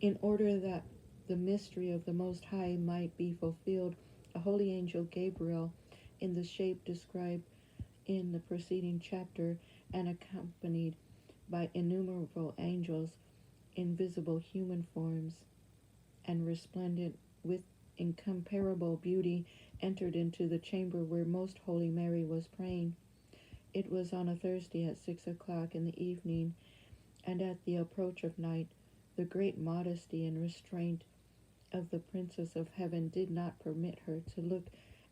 In order that the mystery of the Most High might be fulfilled, a holy angel Gabriel, in the shape described in the preceding chapter and accompanied by innumerable angels in visible human forms and resplendent with incomparable beauty, entered into the chamber where Most Holy Mary was praying. It was on a Thursday at 6 o'clock in the evening, and at the approach of night, the great modesty and restraint of the Princess of Heaven did not permit her to look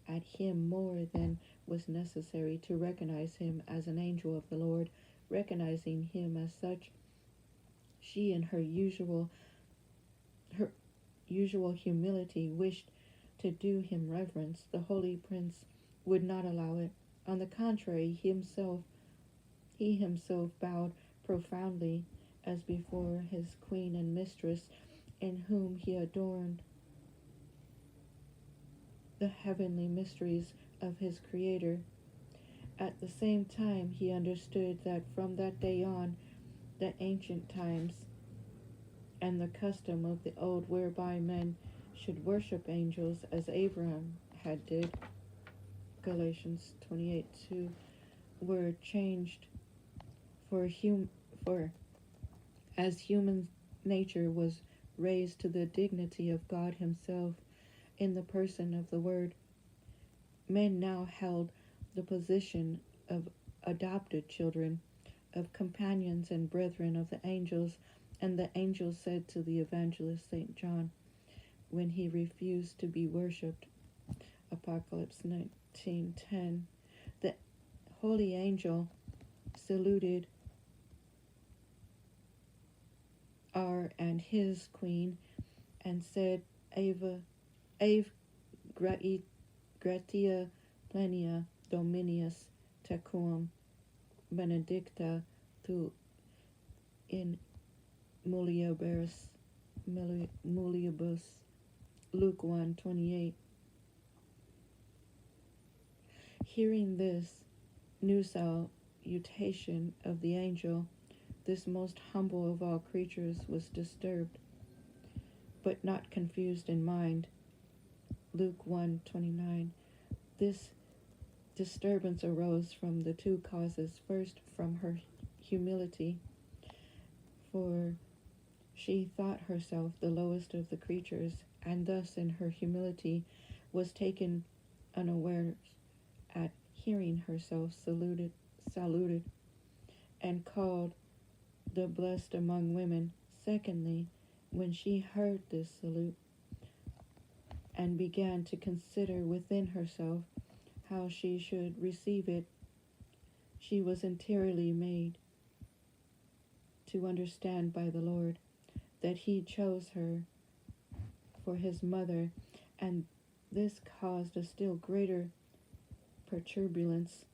at him more than was necessary to recognize him as an angel of the Lord. Recognizing him as such, she, in her usual humility, wished to do him reverence. The holy prince would not allow it. On the contrary, he himself bowed profoundly as before his queen and mistress, in whom he adorned the heavenly mysteries of his Creator. At the same time, he understood that from that day on, the ancient times and the custom of the old whereby men should worship angels as Abraham had did, Galatians 28:2, were changed for as human nature was raised to the dignity of God himself in the person of the Word. Men now held the position of adopted children, of companions and brethren of the angels, and the angel said to the evangelist St. John, when he refused to be worshipped, Apocalypse 19:10, the holy angel saluted R and his queen, and said, Ave gratia plena Dominus tecum, benedicta tu in mulieribus, Luke 1:28. Hearing this new salutation of the angel, this most humble of all creatures was disturbed, but not confused in mind. Luke 1:29. This disturbance arose from the two causes. First, from her humility, for she thought herself the lowest of the creatures, and thus in her humility was taken unawares at hearing herself saluted and called the blessed among women. Secondly, when she heard this salute and began to consider within herself how she should receive it, she was entirely made to understand by the Lord that he chose her for his mother, and this caused a still greater perturbance.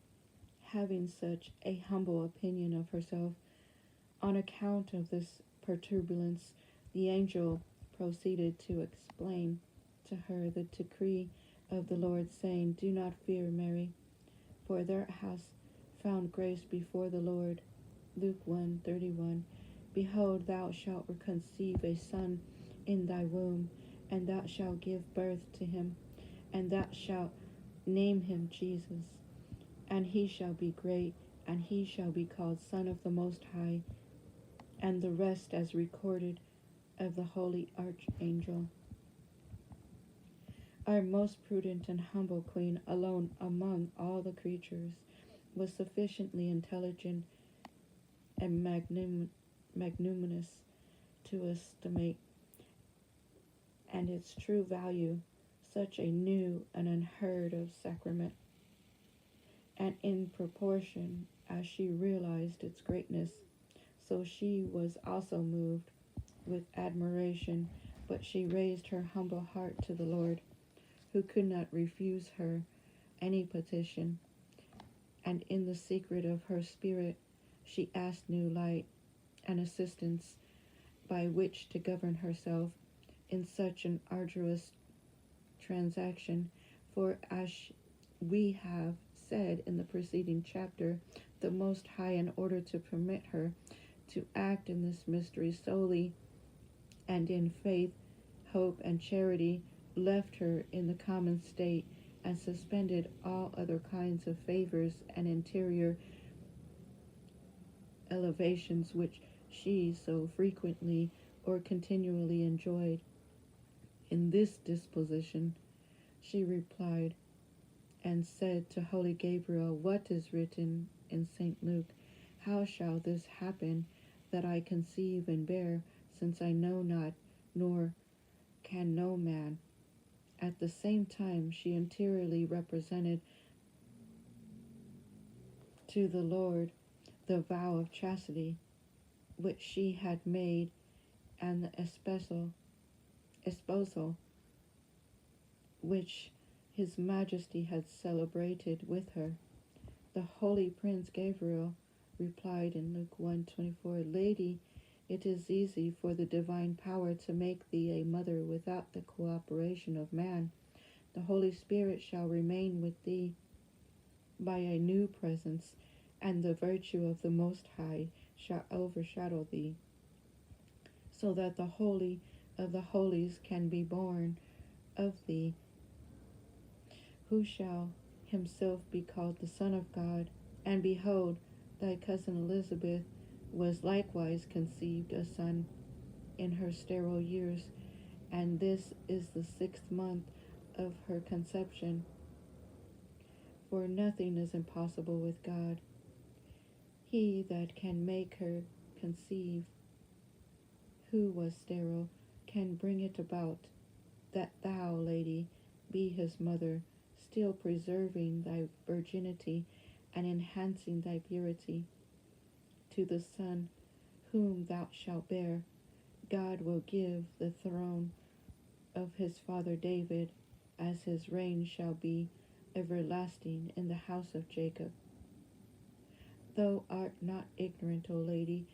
Having such a humble opinion of herself, on account of this perturbance, the angel proceeded to explain to her the decree of the Lord, saying, Do not fear, Mary, for thou hast found grace before the Lord. Luke 1:31. Behold, thou shalt conceive a son in thy womb, and thou shalt give birth to him, and thou shalt name him Jesus. And he shall be great, and he shall be called Son of the Most High, and the rest as recorded of the holy archangel. Our most prudent and humble queen, alone among all the creatures, was sufficiently intelligent and magnanimous to estimate and its true value such a new and unheard of sacrament, and in proportion as she realized its greatness, so she was also moved with admiration, but she raised her humble heart to the Lord, who could not refuse her any petition, and in the secret of her spirit she asked new light and assistance by which to govern herself in such an arduous transaction. For as we have said in the preceding chapter, the Most High, in order to permit her to act in this mystery solely and in faith, hope, and charity left her in the common state, and suspended all other kinds of favors and interior elevations which she so frequently or continually enjoyed. In this disposition, she replied and said to Holy Gabriel, "What is written in St. Luke? How shall this happen that I conceive and bear, since I know not, nor can no man?" At the same time, she interiorly represented to the Lord the vow of chastity which she had made, and the esposal which his Majesty had celebrated with her. The Holy Prince Gabriel replied in Luke 1:24, "Lady, it is easy for the divine power to make thee a mother without the cooperation of man. The Holy Spirit shall remain with thee by a new presence, and the virtue of the Most High shall overshadow thee, so that the Holy of the Holies can be born of thee, who shall himself be called the Son of God. And behold, thy cousin Elizabeth was likewise conceived a son in her sterile years, and this is the 6th month of her conception. For nothing is impossible with God. He that can make her conceive, who was sterile, can bring it about, that thou, Lady, be his mother, still preserving thy virginity and enhancing thy purity. To the Son whom thou shalt bear, God will give the throne of his father David, as his reign shall be everlasting in the house of Jacob. Thou art not ignorant, O Lady,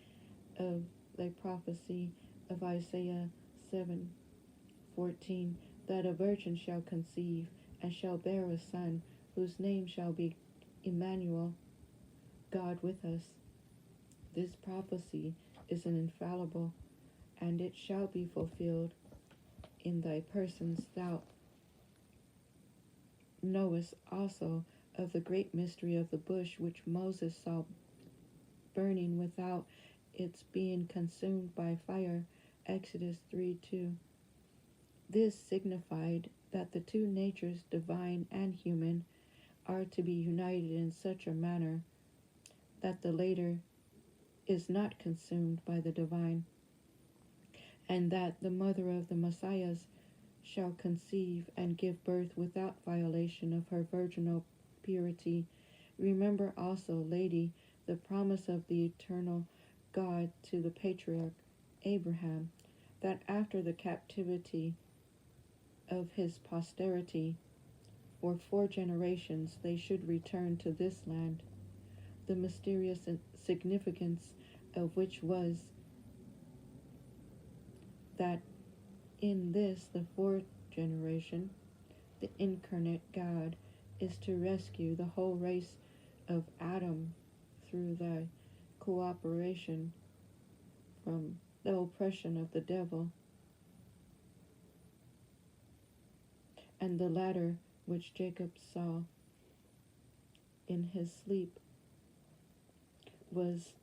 of thy prophecy of Isaiah 7:14, that a virgin shall conceive and shall bear a son, whose name shall be Emmanuel, God with us. This prophecy is an infallible, and it shall be fulfilled in thy persons. Thou knowest also of the great mystery of the bush which Moses saw burning without its being consumed by fire. Exodus 3:2. This signified that the two natures, divine and human, are to be united in such a manner that the later is not consumed by the divine, and that the mother of the Messiahs shall conceive and give birth without violation of her virginal purity. Remember also, Lady, the promise of the eternal God to the patriarch Abraham, that after the captivity of his posterity for 4 generations they should return to this land, the mysterious significance of which was that in this, the 4th generation, the incarnate God is to rescue the whole race of Adam through the cooperation from the oppression of the devil, and the ladder which Jacob saw in his sleep was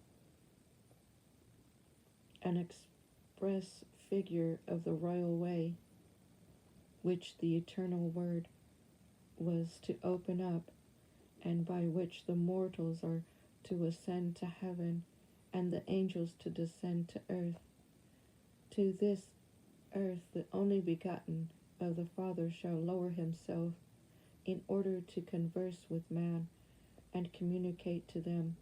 an express figure of the royal way which the eternal Word was to open up, and by which the mortals are to ascend to heaven and the angels to descend to earth. To this earth the only begotten of the Father shall lower himself in order to converse with man and communicate to them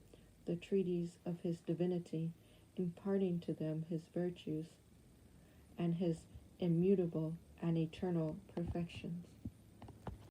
the treaties of his divinity, imparting to them his virtues and his immutable and eternal perfections.